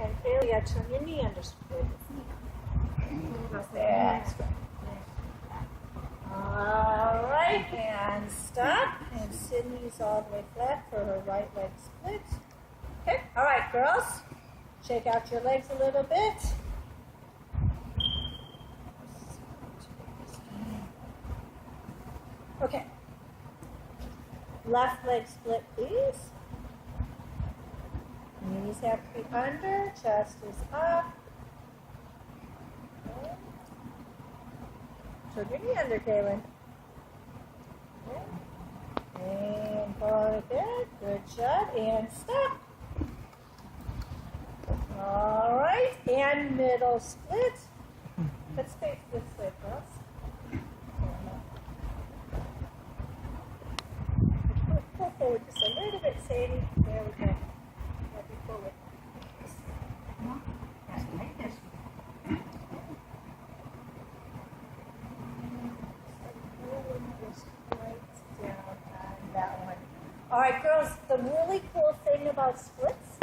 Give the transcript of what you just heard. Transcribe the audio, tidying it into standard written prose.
And Kayla, yeah, turn your knee under split. That's good. All right, and stop. And Sydney's all the way flat for her right leg split. Okay, all right, girls. Shake out your legs a little bit. Okay. Left leg split, please. Knees have to be under, chest is up. Okay. Turn your knee under, Kaylin. Okay. And pull it good. Good job. And stop. All right. And middle split. Let's face this way, girls. Pull forward just a little bit, Sadie. There we go. Let me pull it. Right down on that one. All right, girls, the really cool thing about splits